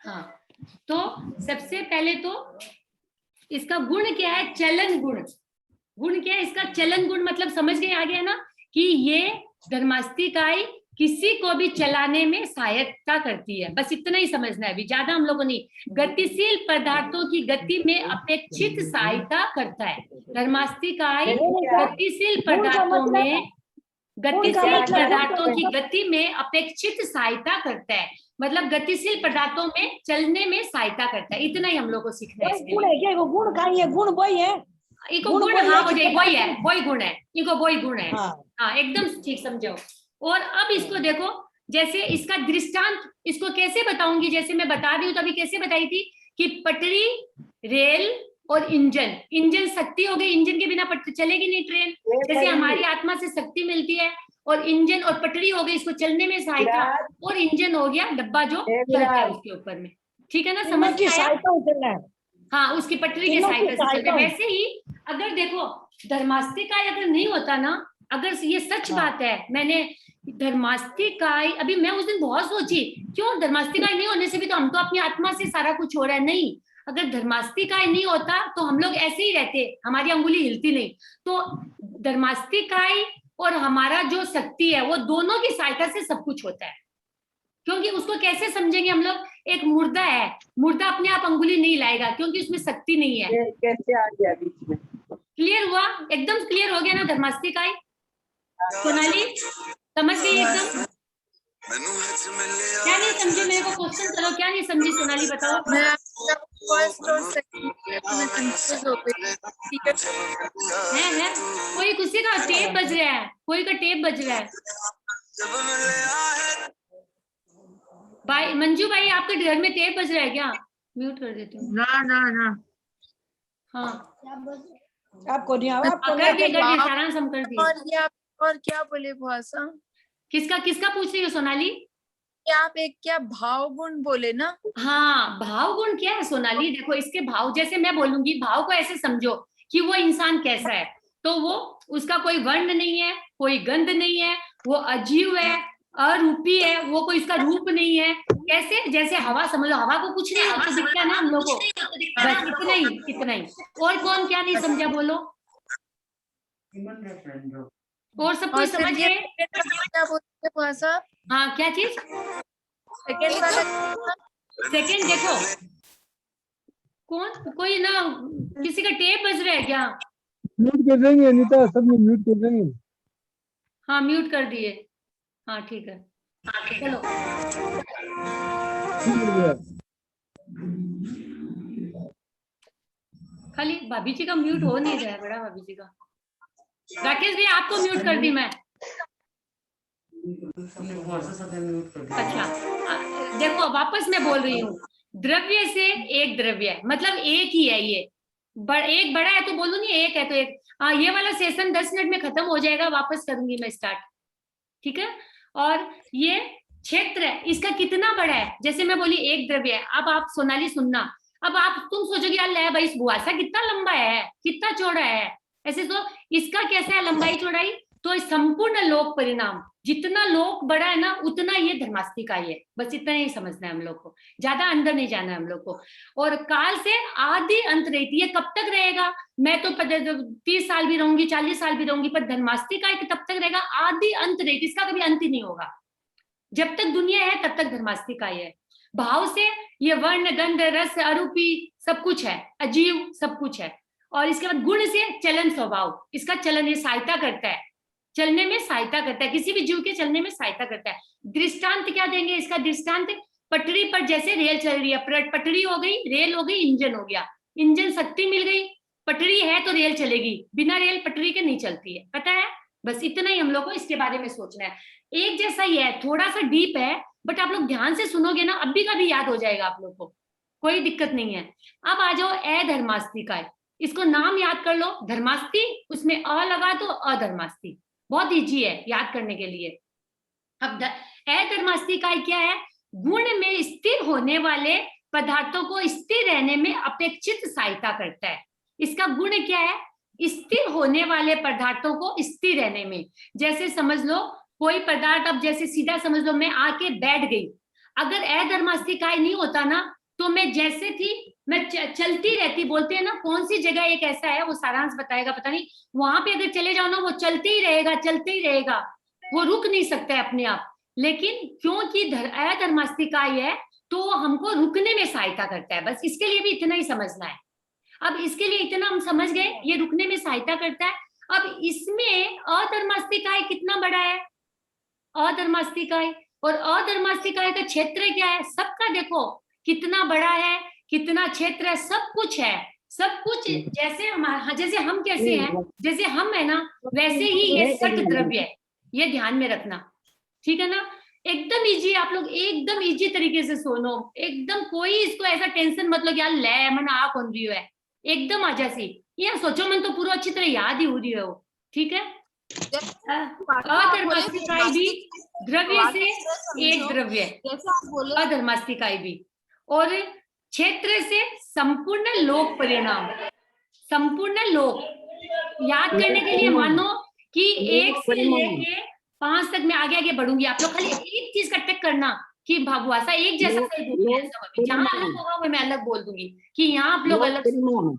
हाँ, तो सबसे पहले तो इसका गुण क्या है? चलन गुण। गुण क्या है इसका? चलन गुण। मतलब समझ गए आ गया ना कि ये धर्मास्तिकाई किसी को भी चलाने में सहायता करती है। बस इतना ही समझना है, अभी ज्यादा हम लोगों नहीं। गतिशील पदार्थों की गति में अपेक्षित सहायता करता है। धर्मास्तिकाई गतिशील पदार्थों में की गति में अपेक्षित सहायता करता है। मतलब गतिशील पदार्थों में चलने में सहायता करता है। इतना ही हम लोग को सीखना है। गुण है क्या? गुण का ये गुण वही है। इको गुण, हाँ वही है, वही गुण है, इको वही गुण है। हाँ एकदम ठीक समझो। और अब इसको देखो, जैसे इसका दृष्टांत इसको कैसे बताऊंगी? जैसे मैं बता रही हूँ तो अभी कैसे बताई थी कि पटरी, रेल और इंजन। इंजन शक्ति हो गई, इंजन के बिना चलेगी नहीं ट्रेन। जैसे हमारी आत्मा से शक्ति मिलती है, और इंजन और पटरी हो गई इसको चलने में सहायता, और इंजन हो गया डब्बा जो चलता है उसके ऊपर में। ठीक है ना, समझ में आया? हाँ, उसकी पटरी के सहायता से चलता है। वैसे ही अगर देखो धर्मास्तिकाय अगर नहीं होता ना, अगर ये सच बात है, मैंने धर्मास्तिकाय अभी मैं उस दिन बहुत सोची, क्यों धर्मास्तिकाय नहीं होने से भी तो हम तो अपनी आत्मा से सारा कुछ हो रहा है। नहीं, अगर धर्मास्तिकाय नहीं होता तो हम लोग ऐसे ही रहते, हमारी अंगुली हिलती नहीं। तो धर्मास्तिकाय और हमारा जो शक्ति है वो दोनों की सहायता से सब कुछ होता है। क्योंकि उसको कैसे समझेंगे हम लोग? एक मुर्दा है, मुर्दा अपने आप अंगुली नहीं लाएगा क्योंकि उसमें शक्ति नहीं है। कैसे आ गया बीच में? क्लियर हुआ? एकदम क्लियर हो गया ना धर्मास्तिकाय? सोनाली समझ गई एकदम? क्या नहीं समझे? मेरे को क्वेश्चन करो, क्या नहीं समझी सोनाली बताओ। है कोई किसी का टेप बज रहा है, कोई का टेप बज रहा है। भाई मंजू भाई, आपके घर में टेप बज रहा है क्या? म्यूट कर देती हूँ। ना। हाँ आपको नहीं आवा, आपको कर दिए सारांश हम कर दिए। और क्या बोले भाषा? किसका पूछ रही हो सोनाली? आप एक क्या भाव गुण बोले ना? हाँ, भाव गुण क्या है सोनाली? देखो इसके भाव, जैसे मैं बोलूंगी भाव को ऐसे समझो कि वो इंसान कैसा है, तो वो उसका कोई वर्ण नहीं है, कोई गंध नहीं है, वो अजीव है, अरूपी है, वो कोई इसका रूप नहीं है। कैसे? जैसे हवा समझ लो, हवा को कुछ नहीं आपको दिखता है ना हम लोग को, बस इतना ही। और कौन क्या नहीं समझा बोलो? और सब कुछ समझ गए? क्या बोलते भाषा? हाँ, क्या चीज? सेकंड वाला सेकंड देखो, कौन कोई ना किसी का टेप बज रहा है क्या? म्यूट कर देंगे अनीता, सब में म्यूट कर देंगे। हाँ म्यूट कर दिए। हाँ ठीक है, चलो। खाली भाभी जी का म्यूट हो नहीं रहा है, बड़ा भाभी जी का। राकेश भैया आपको म्यूट कर दी मैं। अच्छा देखो वापस मैं बोल रही हूँ, द्रव्य से एक द्रव्य है, मतलब एक ही है ये। एक बड़ा है तो बोलू नहीं, एक है तो एक। ये वाला सेशन 10 मिनट में खत्म हो जाएगा, वापस करूंगी मैं स्टार्ट। ठीक है? और ये क्षेत्र है, इसका कितना बड़ा है? जैसे मैं बोली एक द्रव्य है। अब आप सोनाली सुनना, अब आप तुम सोचोगे यार ले भाई बुआसा कितना लंबा है, कितना चौड़ा है, ऐसे तो इसका कैसा है लंबाई चौड़ाई? तो संपूर्ण लोक परिणाम, जितना लोक बड़ा है ना उतना ये धर्मास्तिकाय है। बस इतना ही समझना है हम लोग को, ज्यादा अंदर नहीं जाना है हम लोग को। और काल से आदि अंत रहती है। कब तक रहेगा? मैं तो 30 साल भी रहूंगी, 40 साल भी रहूंगी, पर धर्मास्तिकाय तब तक रहेगा, आदि अंत रहेगी, इसका कभी अंत ही नहीं होगा। जब तक दुनिया है तब तक धर्मास्तिकाय है। भाव से ये वर्ण गंध रस अरूपी सब कुछ है, अजीव सब कुछ है। और इसके बाद गुण से चलन स्वभाव, इसका चलन ये सहायता करता है, चलने में सहायता करता है, किसी भी जीव के चलने में सहायता करता है। दृष्टांत क्या देंगे इसका? दृष्टांत पटरी पर जैसे रेल चल रही है, पटरी हो गई, रेल हो गई, इंजन हो गया। इंजन शक्ति मिल गई, पटरी है तो रेल चलेगी, बिना रेल पटरी के नहीं चलती है, पता है? बस इतना ही हम लोग को इसके बारे में सोचना है। एक जैसा ही है, थोड़ा सा डीप है, बट आप लोग ध्यान से सुनोगे ना अभी का भी याद हो जाएगा आप लोग को, कोई दिक्कत नहीं है। अब आ जाओ अधर्मास्तिकाय, इसको नाम याद कर लो, धर्मास्ति, उसमें अ लगा तो अधर्मास्ति, बहुत इजी है याद करने के लिए। अब अधर्मास्तिकाय क्या है? गुण में स्थिर होने वाले पदार्थों को स्थिर रहने में अपेक्षित सहायता करता है। इसका गुण क्या है? स्थिर होने वाले पदार्थों को स्थिर रहने में। जैसे समझ लो कोई पदार्थ, अब जैसे सीधा समझ लो मैं आके बैठ गई, अगर अधर्मास्तिकाय नहीं होता ना तो मैं जैसे थी मैं चलती रहती, बोलते हैं ना कौन सी जगह एक ऐसा है, वो सारांश बताएगा पता नहीं, वहां पे अगर चले जाओ ना वो चलते ही रहेगा, वो रुक नहीं सकता है अपने आप। लेकिन क्योंकि अधर्मास्तिकाय है तो हमको रुकने में सहायता करता है, बस इसके लिए भी इतना ही समझना है। अब इसके लिए इतना हम समझ गए, ये रुकने में सहायता करता है। अब इसमें अधर्मास्तिकाय कितना बड़ा है, अधर्मास्तिकाय, और अधर्मास्तिकाय का क्षेत्र क्या है सबका, देखो कितना बड़ा है, कितना क्षेत्र है, सब कुछ है, सब कुछ। जैसे हम कैसे हैं, जैसे हम है ना वैसे ही ये सट द्रव्य है, ये ध्यान में रखना, ठीक है ना। एकदम इजी, आप लोग एकदम इजी तरीके से सुनो, एकदम कोई इसको ऐसा टेंशन मत लो यार ले मन आ कौन रही है, एकदम आ जैसी यार सोचो मन तो पूरा अच्छी तरह याद ही हो रही है वो, ठीक है। अधर्मास्तिकाय भी द्रव्य से एक द्रव्य है, जैसे आप बोले अधर्मास्तिकाय भी, और क्षेत्र से संपूर्ण लोक परिणाम, संपूर्ण लोक याद करने के लिए मानो कि 1 से लेके 5 तक मैं आगे आगे बढ़ूंगी, आप लोग खाली एक चीज का टिक करना कि भाषा एक जैसा जहाँ अलग होगा वो मैं अलग बोल दूंगी कि यहाँ आप लोग अलग।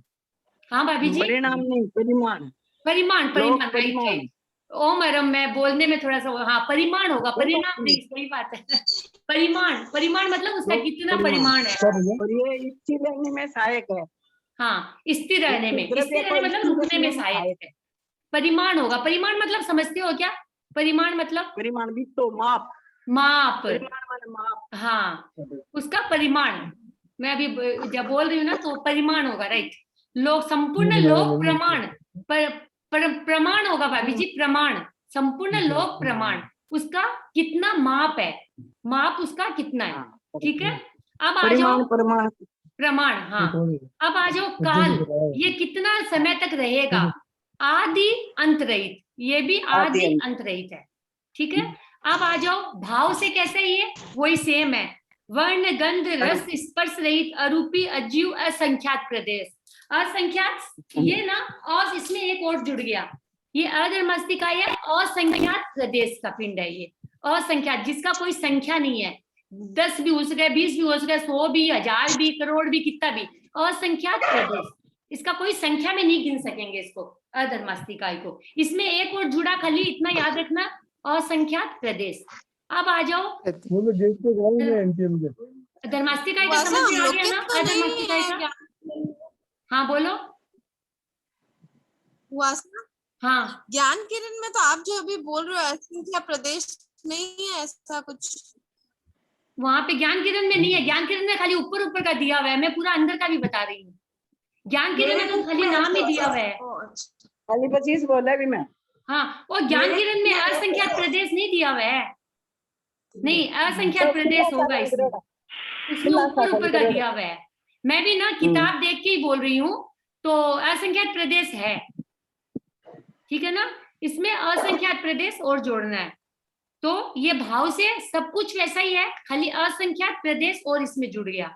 हाँ भाभी जी, परिणाम नहीं, परिमाण, परिमाण, राइट। ओम अरम मैं बोलने में थोड़ा सा, हाँ परिमाण होगा, परिणाम नहीं, सही बात है। परिमाण मतलब उसका कितना परिमाण है, और ये स्थिर रहने में सहायक है। हाँ स्थिर रहने में, स्थिर रहने मतलब रुकने में सहायक है। परिमाण होगा, परिमाण मतलब समझते हो क्या, परिमाण मतलब परिमाण भी तो माप, माप, परिमाण माने माप, हाँ उसका परिमाण, मैं अभी जब बोल रही हूँ ना तो परिमाण होगा, राइट। लोक संपूर्ण लोक प्रमाण, प्रमाण होगा भाभी जी, प्रमाण, संपूर्ण लोक प्रमाण, उसका कितना माप है, माप उसका कितना है, ठीक है। अब आ जाओ प्रमाण, हाँ अब आ जाओ काल, ये कितना समय तक रहेगा, आदि अंत रहित, ये भी आदि अंत रहित है, ठीक है। अब आ जाओ भाव से कैसे, ये वही सेम है, वर्ण गंध रस स्पर्श रहित, अरूपी अजीव असंख्यात प्रदेश, असंख्यात, ये ना और इसमें एक और जुड़ गया, ये अधर्मास्तिकाय असंख्यात प्रदेश का पिंड है, ये असंख्यात जिसका कोई संख्या नहीं है, 10 भी हो सके, 20 भी हो सके, 100 भी, 1000 भी, करोड़ भी, कितना भी, असंख्यात प्रदेश, इसका कोई संख्या में नहीं गिन सकेंगे इसको, अधर्मास्तिकाय को। इसमें एक और जुड़ा, खाली इतना याद रखना, असंख्यात प्रदेश। अब आ जाओ धर्मास्तिकाय का समझ में आ गया ना, अधर्मास्तिकाय का, हाँ बोलो। हाँ ज्ञान किरण में तो आप जो अभी बोल रहे हो असंख्या प्रदेश नहीं है ऐसा कुछ, वहां पे ज्ञान किरण में नहीं है, ज्ञान किरण में खाली ऊपर ऊपर का दिया हुआ है, मैं पूरा अंदर का भी बता रही हूँ, ज्ञान किरण में तो खाली नाम ही दिया हुआ है, खाली 25 बोला भी मैं। हाँ और ज्ञान किरण में असंख्यात प्रदेश नहीं दिया हुआ है, नहीं असंख्यात प्रदेश होगा इसमें, उसमें ऊपर ऊपर का दिया हुआ है, मैं भी ना किताब देख के ही बोल रही हूँ, तो असंख्यात प्रदेश है, ठीक है ना, इसमें असंख्यात प्रदेश और जोड़ना है, तो ये भाव से सब कुछ वैसा ही है, खाली असंख्यात प्रदेश और इसमें जुड़ गया,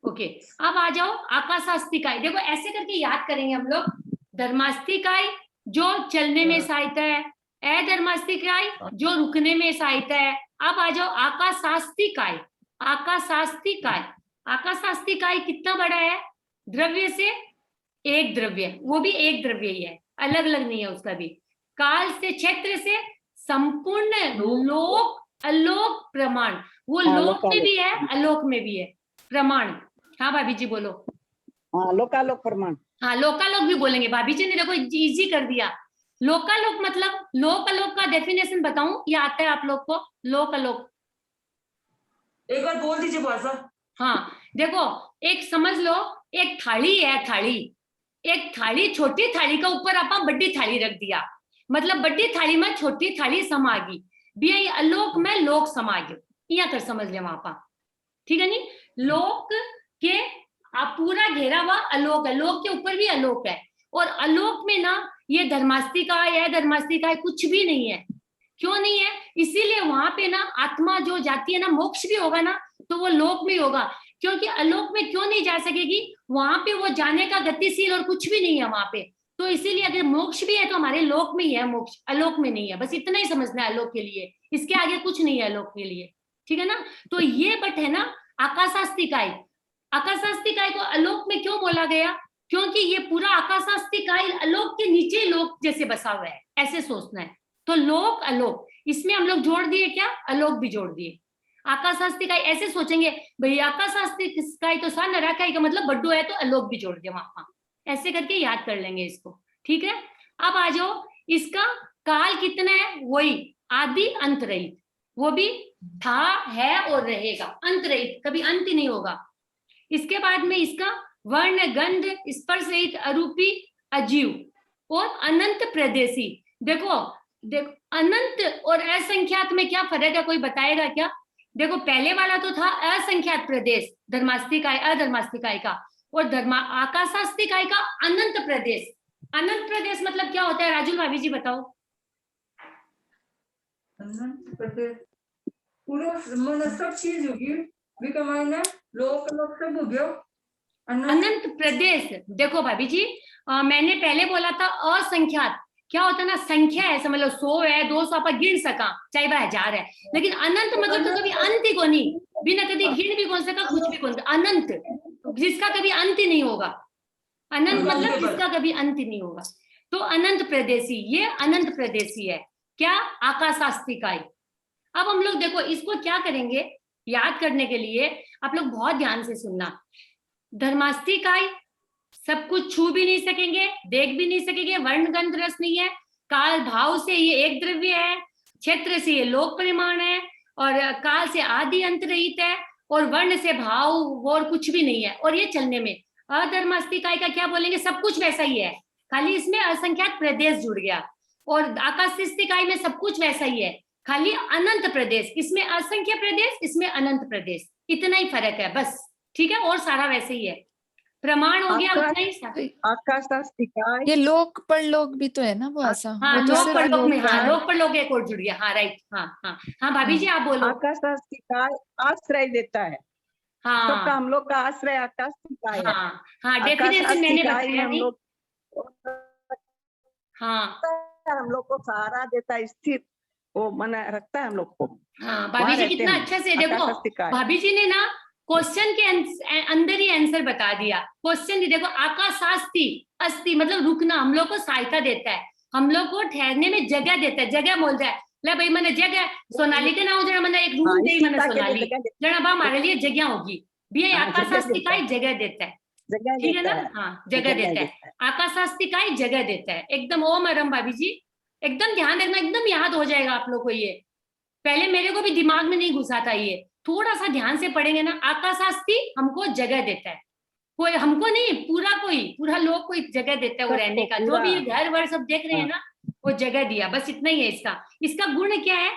ओके। अब आ जाओ आकाशास्तिकाय, देखो ऐसे करके याद करेंगे हम लोग, धर्मास्तिकाय जो चलने में सहायता है, अधर्मास्तिकाय जो रुकने में सहायता है। अब आ जाओ आकाशास्तिकाय, आकाशास्तिकाय, आकाशास्तिकाय कितना बड़ा है, द्रव्य से एक द्रव्य, वो भी एक द्रव्य ही है, अलग अलग नहीं है उसका भी, काल से क्षेत्र से संपूर्ण लोक अलोक प्रमाण, वो लोक में भी है अलोक में भी है प्रमाण, हाँ भाभी जी बोलो। हाँ लोकालोक प्रमाण, हाँ लोकालोक भी बोलेंगे, भाभी जी ने देखो इजी कर दिया, लोकालोक मतलब, लोकालोक का डेफिनेशन बताऊं या आता है आप लोग को, लोकालोक एक बार बोल दीजिए भाषा। हाँ देखो, एक समझ लो, एक थाली है, थाली, एक थाली, छोटी थाली का ऊपर आप बड़ी थाली रख दिया, मतलब बड़ी थाली में छोटी थाली समा गई, भी अलोक में लोक समा गयो, यहाँ कर समझ ले वहां पर, ठीक है नहीं, लोक के आप पूरा घेरा हुआ अलोक है, लोक के ऊपर भी अलोक है, और अलोक में ना ये धर्मास्तिकाय है, धर्मास्तिकाय कुछ भी नहीं है, क्यों नहीं है, इसीलिए वहां पे ना आत्मा जो जाती है ना, मोक्ष भी होगा ना तो वो लोक में होगा, क्योंकि अलोक में क्यों नहीं जा सकेगी, वहां पे वो जाने का गतिशील और कुछ भी नहीं है वहां पे, तो इसीलिए अगर मोक्ष भी है तो हमारे लोक में ही है मोक्ष, अलोक में नहीं है, बस इतना ही समझना है अलोक के लिए, इसके आगे कुछ नहीं है अलोक के लिए, ठीक है ना। तो ये बट है ना आकाशास्तिकाय। आकाशास्तिकाय को अलोक में क्यों बोला गया, क्योंकि ये पूरा आकाशास्तिकाय अलोक के नीचे लोक जैसे बसा हुआ है, ऐसे सोचना है। तो लोक अलोक, इसमें हम लोग जोड़ दिए क्या, अलोक भी जोड़ दिए। आकाशास्तिकाय ऐसे सोचेंगे भाई, आकाशास्तिकाय तो सा नराकाय का मतलब बड्डू है, तो अलोक भी जोड़ दिया वहां, ऐसे करके याद कर लेंगे इसको। ठीक है, अब आ जाओ, इसका काल कितना है, वही आदि अंत रहित, वो भी था, है और रहेगा, अंत रहित, कभी अंत नहीं होगा। इसके बाद में इसका वर्ण गंध स्पर्श रहित अरूपी अजीव और अनंत प्रदेशी। देखो अनंत और असंख्यात में क्या फर्क है, कोई बताएगा क्या? देखो पहले वाला तो था असंख्यात प्रदेश, धर्मास्तिकाय अधर्मास्तिकाय का, और आकाशास्तिकाय का अनंत प्रदेश। अनंत प्रदेश मतलब क्या होता है, राजुल भाभी जी बताओ। अनंत प्रदेश पूरा मतलब सब चीज होगी, विका मायने लोक लोक सब हो गया। अनंत प्रदेश, देखो भाभी जी, मैंने पहले बोला था असंख्यात, क्या होता है ना, संख्या है, समझ लो 100 है, 200 आप गिन सका, चाहे वह 1000 है, लेकिन अनंत मतलब तो कभी अंत ही को नहीं, बिना कभी गिन भी कौन सका, कुछ भी कौन, अनंत जिसका कभी अंत ही नहीं होगा। अनंत मतलब जिसका कभी अंत ही नहीं होगा, तो अनंत प्रदेशी, ये अनंत प्रदेशी है क्या, आकाशास्तिकाय। अब हम लोग देखो इसको क्या करेंगे, याद करने के लिए आप लोग बहुत ध्यान से सुनना। धर्मास्तिकाय सब कुछ छू भी नहीं सकेंगे, देख भी नहीं सकेंगे, वर्ण गंध रस नहीं है, काल भाव से ये एक द्रव्य है, क्षेत्र से ये लोक परिमाण है, और काल से आदि अंत रहित है, और वर्ण से भाव और कुछ भी नहीं है, और ये चलने में। अधर्मास्तिकाय का क्या बोलेंगे, सब कुछ वैसा ही है, खाली इसमें असंख्यात प्रदेश जुड़ गया। और आकाशास्तिकाय में सब कुछ वैसा ही है, खाली अनंत प्रदेश, इसमें असंख्य प्रदेश, इसमें अनंत प्रदेश, इतना ही फर्क है बस। ठीक है, और सारा वैसे ही है, प्रमाण हो गया उतना ही सा। आकाशास्तिकाय ये लोक परलोक भी तो है ना वो ऐसा, हाँ, वो तो लोक सिर्फ परलोक में, लोक हाँ है। लोक परलोक एक और जुड़ गया, हाँ राइट, हाँ हाँ हाँ भाभी जी आप बोलो। आकाशास्तिकाय आश्रय देता है, सबका हाँ हम लोग का आश्रय आकाशास्तिकाय है। हाँ हाँ, डेफिनेशन मैंने आकाशास्तिकाय में बताया हम नहीं। लोग हाँ हम लोग को सहारा देता है, स्थिर वो मना रखता है हम लोग को। हाँ भाभी जी कितना अच्छा से, देखो आकाशास्तिकाय भाभी जी ने ना क्वेश्चन के अंदर ही आंसर बता दिया। क्वेश्चन ही देखो, आकाशास्ति अस्ति मतलब रुकना, हम लोग को सहायता देता है, हम लोग को ठहरने में जगह देता है, जगह बोल जाए ले भाई मैंने जगह सोनाली के नाम जरा मैंने एक रूम दे मैंने सोनाली जरा बा हमारे लिए जगह होगी भी, आकाशास्तिकाय जगह देता है, ठीक है ना, हाँ जगह देता है, आकाशास्तिकाय जगह देता है, एकदम ओम अरम भाभी जी, एकदम ध्यान रखना, एकदम याद हो जाएगा आप लोग को ये। पहले मेरे को भी दिमाग में नहीं घुसा था ये, थोड़ा सा ध्यान से पढ़ेंगे ना, आकाशास्ति हमको जगह देता है, कोई हमको नहीं, पूरा लोग को जगह देता है वो रहने का, जो भी घर वर सब देख रहे हैं ना, वो जगह दिया, बस इतना ही है इसका गुण क्या है,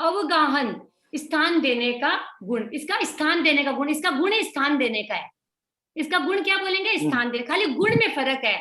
अवगाहन, स्थान देने का गुण, इसका स्थान देने का गुण, इसका गुण स्थान देने का है, इसका गुण क्या बोलेंगे, स्थान देने, खाली गुण में फर्क है,